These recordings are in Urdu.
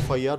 FIR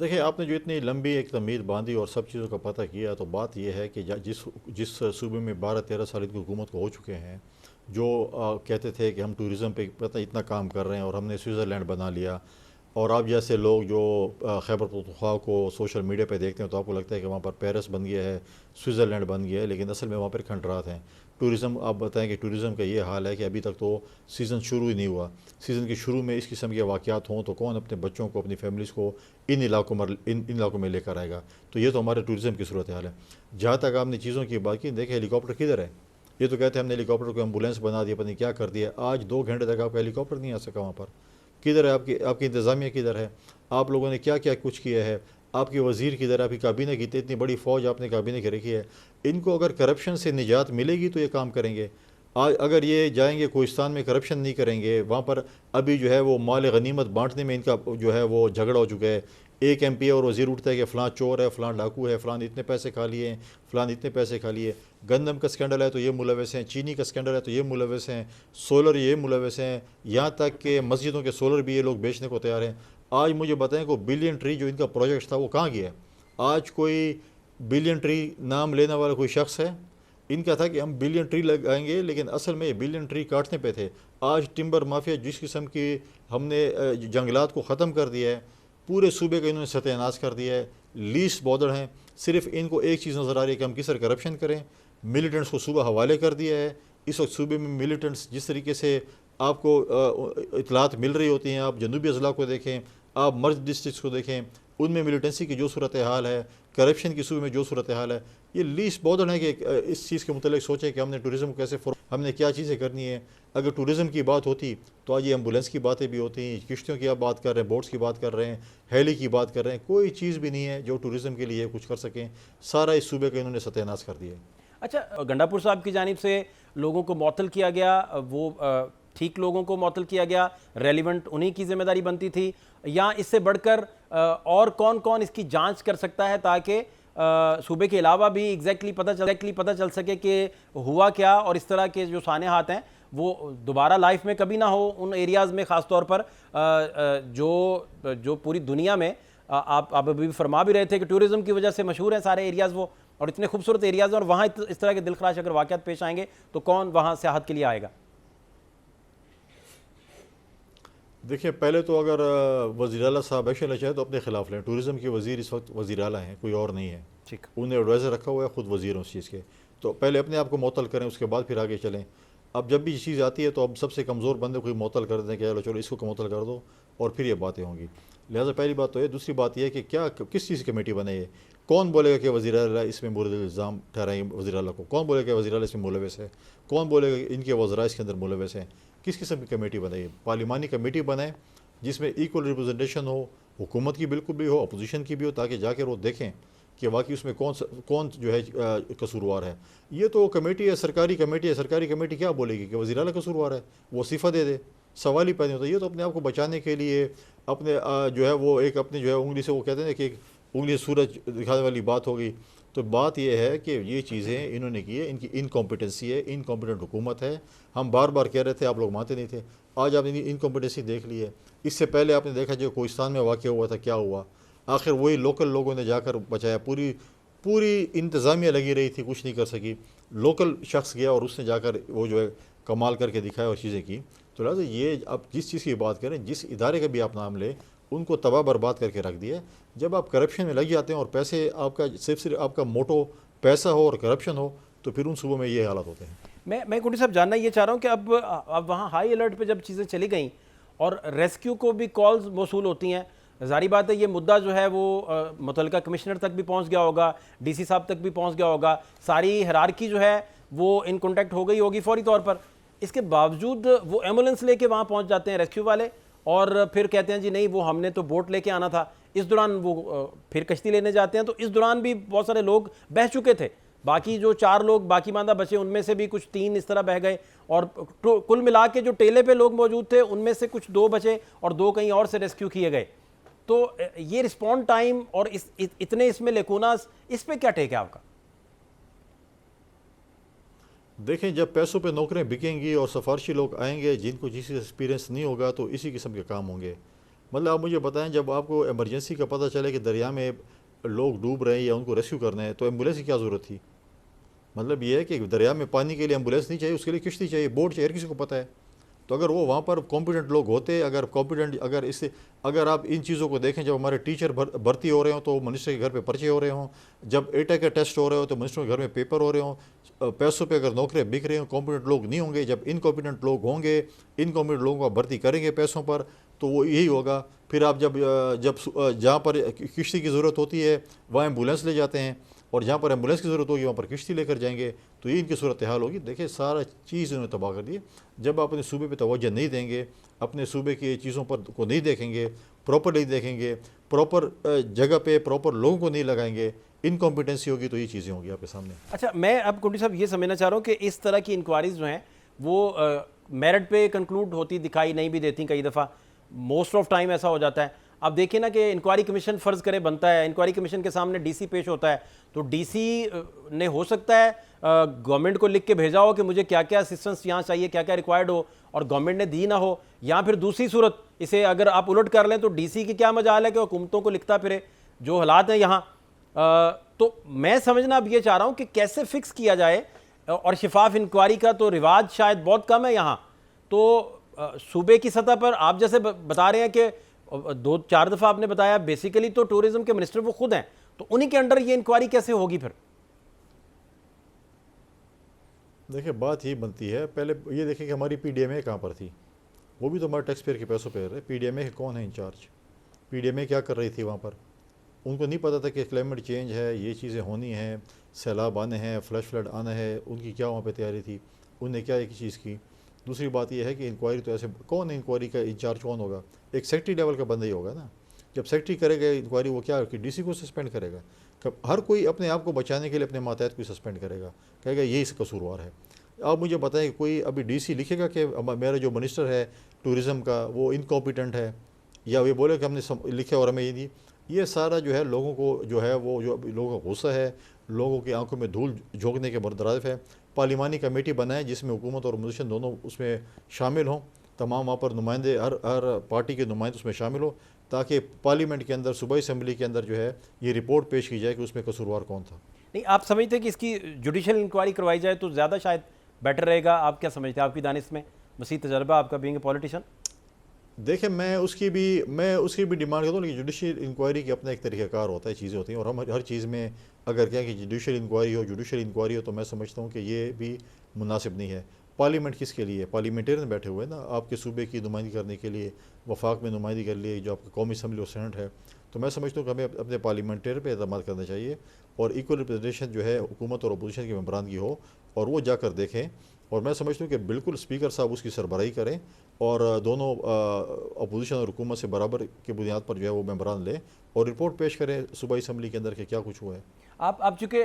دیکھیں آپ نے جو اتنی لمبی ایک تمہید باندھی اور سب چیزوں کا پتہ کیا، تو بات یہ ہے کہ جس صوبے میں 12-13 سال کی حکومت کو ہو چکے ہیں، جو کہتے تھے کہ ہم ٹورزم پہ پتہ اتنا کام کر رہے ہیں اور ہم نے سوئٹزرلینڈ بنا لیا، اور آپ جیسے لوگ جو خیبر پختونخوا کو سوشل میڈیا پہ دیکھتے ہیں تو آپ کو لگتا ہے کہ وہاں پر پیرس بن گیا ہے، سوئٹزرلینڈ بن گیا ہے، لیکن اصل میں وہاں پر کھنڈرات ہیں۔ ٹورزم آپ بتائیں کہ ٹورزم کا یہ حال ہے کہ ابھی تک تو سیزن شروع ہی نہیں ہوا۔ سیزن کے شروع میں اس قسم کے واقعات ہوں تو کون اپنے بچوں کو، اپنی فیملیز کو ان علاقوں میں لے کر آئے گا؟ تو یہ تو ہمارے ٹورزم کی صورتحال ہے۔ جہاں تک آپ نے چیزوں کی بات کی، دیکھیں ہیلی کاپٹر کدھر ہے؟ یہ تو کہتے ہیں ہم نے ہیلی کاپٹر کو ایمبولینس بنا دیا، پتہ نہیں کیا کر دیا۔ آج 2 گھنٹے تک آپ کا ہیلی کاپٹر نہیں آ سکا وہاں پر۔ کدھر ہے آپ کی انتظامیہ کدھر ہے؟ آپ لوگوں نے کیا کیا کچھ کیا ہے؟ آپ کے وزیر کدھر ہے؟ آپ کی کابینہ کی اتنی بڑی فوج آپ نے کابینہ کی رکھی ہے۔ ان کو اگر کرپشن سے نجات ملے گی تو یہ کام کریں گے۔ آج اگر یہ جائیں گے کوہستان میں، کرپشن نہیں کریں گے، وہاں پر ابھی جو ہے وہ مال غنیمت بانٹنے میں ان کا جو ہے وہ جھگڑا ہو چکا ہے۔ ایک ایم پی اور وزیر اٹھتا ہے کہ فلاں چور ہے، فلاں ڈاکو ہے، فلاں اتنے پیسے کھا لیے ہیں، فلاں اتنے پیسے کھا لیے۔ گندم کا سکینڈل ہے تو یہ ملوث ہیں، چینی کا سکینڈل ہے تو یہ ملوث ہیں، سولر یہ ملوث ہیں، یہاں تک کہ مسجدوں کے سولر بھی یہ لوگ بیچنے کو تیار ہیں۔ آج مجھے بتائیں کہ بلین ٹری جو ان کا پروجیکٹ تھا وہ کہاں گیا ہے؟ آج کوئی بلین ٹری نام لینے والا کوئی شخص ہے؟ ان کا تھا کہ ہم بلین ٹری لگائیں گے، لیکن اصل میں یہ بلین ٹری کاٹنے پہ تھے۔ آج ٹمبر مافیا جس قسم کی ہم نے جنگلات کو ختم کر دیا ہے، پورے صوبے کا انہوں نے ستیہ ناش کر دیا ہے، لیسٹ بارڈر ہیں۔ صرف ان کو ایک چیز نظر آ رہی ہے کہ ہم کس طرح کرپشن کریں۔ ملیٹنٹس کو صوبہ حوالے کر دیا ہے۔ اس وقت صوبے میں ملیٹنٹس جس طریقے سے آپ کو اطلاعات مل رہی ہوتی ہیں، آپ جنوبی اضلاع کو دیکھیں، آپ مرج ڈسٹرکٹس کو دیکھیں، ان میں ملیٹنسی کی جو صورتحال ہے، کرپشن کی صوبے میں جو صورتحال ہے، یہ لیسٹ بارڈر ہے کہ اس چیز کے متعلق سوچیں کہ ہم نے ٹورزم کو کیسے ہم نے کیا چیزیں کرنی ہیں۔ اگر ٹورزم کی بات ہوتی تو آج یہ ایمبولینس کی باتیں بھی ہوتی ہیں، کشتیوں کی آپ بات کر رہے ہیں، بوٹس کی بات کر رہے ہیں، ہیلی کی بات کر رہے ہیں، کوئی چیز بھی نہیں ہے جو ٹورزم کے لیے کچھ کر سکیں۔ سارا اس صوبے کا انہوں نے ستیہ ناش کر دیا ہے۔ اچھا، گنڈا پور صاحب کی جانب سے لوگوں کو معطل کیا گیا، وہ ٹھیک لوگوں کو معطل کیا گیا، ریلیونٹ انہی کی ذمہ داری بنتی تھی، یا اس سے بڑھ کر اور کون کون اس کی جانچ کر سکتا ہے تاکہ صوبے کے علاوہ بھی ایگزیکٹلی پتہ چل سکے کہ ہوا کیا، اور اس طرح کے جو سانحات ہیں وہ دوبارہ لائف میں کبھی نہ ہو ان ایریاز میں، خاص طور پر جو پوری دنیا میں آپ ابھی فرما بھی رہے تھے کہ ٹورزم کی وجہ سے مشہور ہیں سارے ایریاز وہ، اور اتنے خوبصورت ایریاز ہیں، اور وہاں اس طرح کے دل خراش اگر واقعات پیش آئیں گے تو کون وہاں سیاحت کے لیے آئے گا؟ دیکھیں پہلے تو اگر وزیر اعلیٰ صاحب ایکشن لینا چاہیں تو اپنے خلاف لیں۔ ٹورزم کے وزیر اس وقت وزیر اعلیٰ ہیں، کوئی اور نہیں ہے۔ ٹھیک، انہیں ایڈوائزر رکھا ہوا ہے، خود وزیر ہیں اس چیز کے، تو پہلے اپنے آپ کو معطل کریں، اس کے بعد پھر آگے چلیں۔ اب جب بھی یہ چیز آتی ہے تو اب سب سے کمزور بندے کو معطل کر دیں کہ چلو اس کو معطل کر دو، اور پھر یہ باتیں ہوں گی۔ لہٰذا پہلی بات تو یہ، دوسری بات یہ ہے کہ کس چیز کی کمیٹی بنے ہے؟ کون بولے گا کہ وزیر اعلیٰ اس میں مورد الزام ٹھہرائیں گے وزیر اعلیٰ کو؟ کون بولے گا کہ وزیر اعلیٰ اس میں ملوث ہے؟ کون بولے گا کہ ان کے وزراء اس کے اندر ملوث ہیں؟ کس قسم کی کمیٹی بنے؟ پارلیمانی کمیٹی بنے جس میں ایکول ریپرزنٹیشن ہو، حکومت کی بالکل بھی ہو، اپوزیشن کی بھی ہو، تاکہ جا کے وہ دیکھیں کہ واقعی اس میں کون جو ہے قصوروار ہے۔ یہ تو کمیٹی ہے، سرکاری کمیٹی ہے، سرکاری کمیٹی کیا بولے گی کہ وزیر اعلیٰ قصوروار ہے؟ وہ استعفیٰ دے دے، سوال ہی پیدا ہوتا ہے۔ یہ تو اپنے آپ کو بچانے کے لیے اپنے جو ہے وہ ایک اپنی جو ہے انگلی سے، وہ کہتے ہیں کہ ایک انگلی سے سورج دکھانے والی بات ہوگی۔ تو بات یہ ہے کہ یہ چیزیں انہوں نے کی ہے، ان کی انکمپیٹنسی ہے، انکمپیٹنٹ حکومت ہے۔ ہم بار بار کہہ رہے تھے، آپ لوگ مانتے نہیں تھے۔ آج آپ نے انکمپیٹنسی دیکھ لی ہے۔ اس سے پہلے آپ نے دیکھا جو کوہستان میں واقع ہوا تھا، کیا ہوا؟ آخر وہی لوکل لوگوں نے جا کر بچایا۔ پوری انتظامیہ لگی رہی تھی، کچھ نہیں کر سکی۔ لوکل شخص گیا اور اس نے جا کر وہ جو ہے کمال کر کے دکھایا اور چیزیں کی۔ تو لہٰذا یہ آپ جس چیز کی بات کریں، جس ادارے کا بھی آپ نام لیں، ان کو تباہ برباد کر کے رکھ دیا۔ جب آپ کرپشن میں لگ جاتے ہیں اور پیسے آپ کا صرف آپ کا موٹو پیسہ ہو اور کرپشن ہو، تو پھر ان صوبوں میں یہ حالات ہوتے ہیں۔ میں کنڈی صاحب جاننا یہ چاہ رہا ہوں کہ اب وہاں ہائی الرٹ پہ جب چیزیں چلی گئیں اور ریسکیو کو بھی کالز موصول ہوتی ہیں، ظاہری بات ہے یہ مدعا جو ہے وہ متعلقہ کمشنر تک بھی پہنچ گیا ہوگا، ڈی سی صاحب تک بھی پہنچ گیا ہوگا، ساری ہیرارکی جو ہے وہ ان کانٹیکٹ ہو گئی ہوگی فوری طور پر۔ اس کے باوجود وہ ایمبولینس لے کے وہاں پہنچ جاتے ہیں ریسکیو والے، اور پھر کہتے ہیں جی نہیں، وہ ہم نے تو بوٹ لے کے آنا تھا۔ اس دوران وہ پھر کشتی لینے جاتے ہیں، تو اس دوران بھی بہت سارے لوگ بہہ چکے تھے۔ باقی جو 4 لوگ باقی ماندہ بچے، ان میں سے بھی کچھ 3 اس طرح بہہ گئے، اور کل ملا کے جو ٹیلے پہ لوگ موجود تھے ان میں سے کچھ 2 بچے اور 2 کہیں اور سے ریسکیو کیے گئے۔ تو یہ رسپونڈ ٹائم اور اتنے اس میں لیکوناس، اس پہ کیا ٹیک ہے آپ کا؟ دیکھیں جب پیسوں پہ نوکریاں بکیں گی اور سفارشی لوگ آئیں گے جن کو جس ایکسپیرینس نہیں ہوگا، تو اسی قسم کے کام ہوں گے۔ مطلب آپ مجھے بتائیں، جب آپ کو ایمرجنسی کا پتہ چلے کہ دریا میں لوگ ڈوب رہے ہیں یا ان کو ریسکیو کرنا ہے، تو ایمبولینس کی کیا ضرورت تھی؟ مطلب یہ ہے کہ دریا میں پانی کے لیے ایمبولینس نہیں چاہیے، اس کے لیے کشتی چاہیے، بوٹ چاہیے، ہر کسی کو پتہ ہے۔ تو اگر وہ وہاں پر کمپیٹنٹ لوگ ہوتے، اگر آپ ان چیزوں کو دیکھیں، جب ہمارے ٹیچر بھرتی ہو رہے ہوں تو منسٹر کے گھر پہ پرچے ہو رہے ہوں، جب ایٹا کے ٹیسٹ ہو رہے ہوں تو منسٹر کے گھر میں پیپر ہو رہے ہوں، پیسوں پہ اگر نوکریاں بک رہی ہوں، کمپیٹنٹ لوگ نہیں ہوں گے، جب انکمپیٹنٹ لوگ ہوں گے، انکمپیٹنٹ لوگوں کو بھرتی کریں گے پیسوں پر، تو وہ یہی ہوگا۔ پھر آپ جب جہاں پر کشتی کی ضرورت ہوتی ہے وہاں ایمبولینس لے جاتے ہیں، اور جہاں پر ایمبولینس کی ضرورت ہوگی وہاں پر کشتی لے کر جائیں گے، تو یہ ان کی صورتحال ہوگی۔ دیکھیں سارا چیز انہوں نے تباہ کر دی ہے۔ جب آپ اپنے صوبے پہ توجہ نہیں دیں گے، اپنے صوبے کی چیزوں پر کو نہیں دیکھیں گے، پراپر نہیں دیکھیں گے، پراپر جگہ پہ پراپر لوگوں کو نہیں لگائیں گے، انکمپیٹنسی ہوگی، تو یہ چیزیں ہوں گی آپ کے سامنے۔ اچھا، میں اب کنڈی صاحب یہ سمجھنا چاہ رہا ہوں کہ اس طرح کی انکوائریز جو ہیں وہ میرٹ پہ کنکلوڈ ہوتی دکھائی نہیں بھی دیتی، کئی دفعہ موسٹ آف ٹائم ایسا ہو جاتا ہے۔ اب دیکھیں نا کہ انکوائری کمیشن فرض کرے بنتا ہے، انکوائری کمیشن کے سامنے ڈی سی پیش ہوتا ہے، تو ڈی سی نے ہو سکتا ہے گورنمنٹ کو لکھ کے بھیجا ہو کہ مجھے کیا کیا اسسٹنس یہاں چاہیے، کیا کیا ریکوائرڈ ہو، اور گورنمنٹ نے دی نہ ہو، یا پھر دوسری صورت اسے اگر آپ الٹ کر لیں تو ڈی سی کی کیا مجال ہے کہ حکومتوں کو لکھتا پھرے، جو حالات ہیں یہاں۔ تو میں سمجھنا اب یہ چاہ رہا ہوں کہ کیسے فکس کیا جائے، اور شفاف انکوائری کا تو رواج شاید بہت کم ہے یہاں، تو صوبے کی سطح پر آپ جیسے بتا رہے ہیں کہ 2-4 دفعہ آپ نے بتایا بیسیکلی تو ٹورزم کے منسٹر وہ خود ہیں، تو انہی کے انڈر یہ انکوائری کیسے ہوگی پھر؟ دیکھیں بات یہ بنتی ہے، پہلے یہ دیکھیں کہ ہماری پی ڈی ایم اے کہاں پر تھی، وہ بھی تو ہمارے ٹیکس پیئر کے پیسوں پہ رہے۔ پی ڈی ایم اے کے کون ہے انچارج؟ پی ڈی ایم اے کیا کر رہی تھی وہاں پر؟ ان کو نہیں پتہ تھا کہ کلائمیٹ چینج ہے، یہ چیزیں ہونی ہیں، سیلاب آنے ہیں، فلش فلڈ آنا ہے، ان کی کیا وہاں پہ تیاری تھی؟ انہوں نے کیا ایک چیز کی۔ دوسری بات یہ ہے کہ انکوائری تو ایسے کون ہے، انکوائری کا انچارج کون ہوگا؟ ایک سیکٹری لیول کا بندہ ہی ہوگا نا۔ جب سیکٹری کرے گا انکوائری، وہ کیا کہ ڈی سی کو سسپینڈ کرے گا؟ ہر کوئی اپنے آپ کو بچانے کے لیے اپنے ماتحت کو سسپینڈ کرے گا، کہے گا یہی قصوروار ہے۔ آپ مجھے بتائیں کہ کوئی ابھی ڈی سی لکھے گا کہ میرا جو منسٹر ہے ٹورزم کا وہ انکمپیٹنٹ ہے، یا یہ بولے کہ ہم نے لکھے اور ہمیں یہ دی؟ یہ سارا جو ہے لوگوں کو جو ہے وہ جو لوگوں کا غصہ ہے، لوگوں کی آنکھوں میں دھول جھونکنے کے مترادف ہے۔ پارلیمانی کمیٹی بنائیں جس میں حکومت اور اپوزیشن دونوں اس میں شامل ہوں، تمام وہاں پر نمائندے، ہر پارٹی کے نمائندے اس میں شامل ہوں، تاکہ پارلیمنٹ کے اندر، صوبائی اسمبلی کے اندر جو ہے یہ رپورٹ پیش کی جائے کہ اس میں قصوروار کون تھا۔ نہیں، آپ سمجھتے ہیں کہ اس کی جوڈیشل انکوائری کروائی جائے تو زیادہ شاید بیٹر رہے گا؟ آپ کیا سمجھتے ہیں؟ آپ کی دانش میں مسیح تجربہ آپ کا بینگ اے پولیٹیشین۔ دیکھیں میں اس کی بھی ڈیمانڈ کرتا ہوں، لیکن جوڈیشل انکوائری کی اپنا ایک طریقہ کار ہوتا ہے، چیزیں ہوتی ہیں، اور ہم ہر چیز میں اگر کہیں کہ جوڈیشل انکوائری ہو تو میں سمجھتا ہوں کہ یہ بھی مناسب نہیں ہے۔ پارلیمنٹ کس کے لیے؟ پارلیمنٹرین بیٹھے ہوئے ہیں نا، آپ کے صوبے کی نمائندگی کرنے کے لیے، وفاق میں نمائندگی کر لیے، جو آپ کا قومی اسمبلی اور سینٹ ہے۔ تو میں سمجھتا ہوں کہ ہمیں اپنے پارلیمنٹرین پہ اعتماد کرنا چاہیے، اور ایکول ریپریزنٹیشن جو ہے حکومت اور اپوزیشن کی ممبران کی ہو، اور وہ جا کر دیکھیں، اور میں سمجھتا ہوں کہ بالکل اسپیکر صاحب اس کی سربراہی کریں، اور دونوں اپوزیشن اور حکومت سے برابر کی بنیاد پر جو ہے وہ ممبران لیں اور رپورٹ پیش کریں صوبائی اسمبلی کے اندر کہ کیا کچھ ہوا ہے۔ آپ چونکہ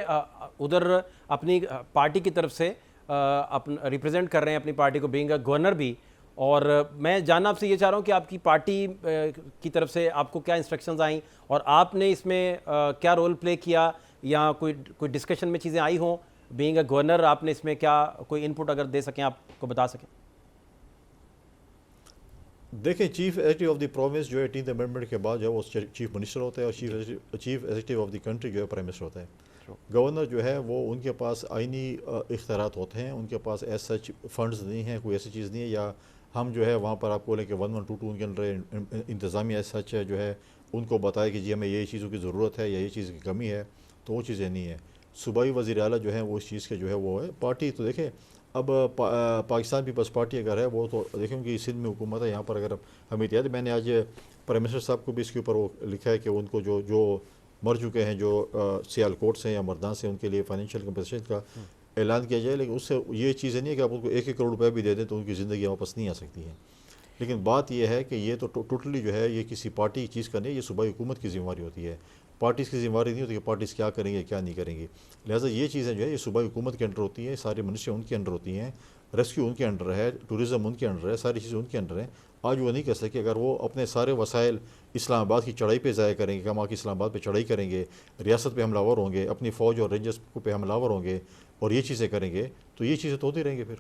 ادھر اپنی پارٹی کی طرف سے ریپرزینٹ کر رہے ہیں اپنی پارٹی کو، بینگ اے گورنر بھی، اور میں جاننا آپ سے یہ چاہ رہا ہوں کہ آپ کی پارٹی کی طرف سے آپ کو کیا انسٹرکشنز آئیں، اور آپ نے اس میں کیا رول پلے کیا، یا کوئی ڈسکشن میں چیزیں آئی ہوں؟ بینگ اے گورنر آپ نے اس میں کیا کوئی انپٹ اگر دے سکیں، آپ کو بتا سکیں؟ دیکھیں chief executive of the province جو ہے 18 امینڈمنٹ کے بعد جو ہے وہ چیف منسٹر ہوتا ہے، اور chief executive of the country جو ہے پرائم منسٹر ہوتا ہے۔ گورنر جو ہے وہ ان کے پاس آئینی اختیارات ہوتے ہیں، ان کے پاس ایز سچ فنڈز نہیں ہیں، کوئی ایسی چیز نہیں ہے، یا ہم جو ہے وہاں پر آپ بولیں کہ 1122 ان کے اندر انتظامیہ ایز سچ ہے جو ہے ان کو بتائے کہ جی ہمیں یہ چیزوں کی ضرورت ہے یا یہ چیز کی کمی ہے، تو وہ چیزیں نہیں ہیں۔ صوبائی وزیر اعلیٰ جو ہے وہ اس چیز کے جو ہے وہ ہے پارٹی۔ تو دیکھیں اب پاکستان پیپلز پارٹی اگر ہے وہ تو دیکھیں کہ سندھ میں حکومت ہے، یہاں پر اگر ہمیں اتحاد، میں نے آج پرائم منسٹر صاحب کو بھی اس کے اوپر وہ لکھا ہے کہ ان کو جو مر چکے ہیں، جو سیالکوٹ سے یا مردان سے، ان کے لیے فائنینشیل کمپنسیشن کا اعلان کیا جائے، لیکن اس سے یہ چیزیں نہیں ہے کہ آپ ان کو 1 کروڑ روپے بھی دے دیں تو ان کی زندگی واپس نہیں آ سکتی ہیں۔ لیکن بات یہ ہے کہ یہ تو ٹوٹلی جو ہے یہ کسی پارٹی کی چیز کا نہیں، یہ صوبائی حکومت کی ذمہ داری ہوتی ہے، پارٹیز کی ذمہ داری نہیں ہوتی کہ پارٹیز کیا کریں گے کیا نہیں کریں گی۔ لہٰذا یہ چیزیں جو ہے یہ صوبائی حکومت کے انڈر ہوتی ہیں، سارے منسٹر ان کے انڈر ہوتی ہیں، ریسکیو ان کے انڈر ہے، ٹورزم ان کے انڈر ہے، ساری چیزیں ان کے انڈر ہیں۔ آج وہ نہیں کہہ سکتے کہ اگر وہ اپنے سارے وسائل اسلام آباد کی چڑھائی پہ ضائع کریں گے، کہ ہم آ کے اسلام آباد پہ چڑھائی کریں گے، ریاست پہ حملہ آور ہوں گے، اپنی فوج اور رینجرز پہ حملہ آور ہوں گے، اور یہ چیزیں کریں گے، تو یہ چیزیں تو ہوتی رہیں گے پھر۔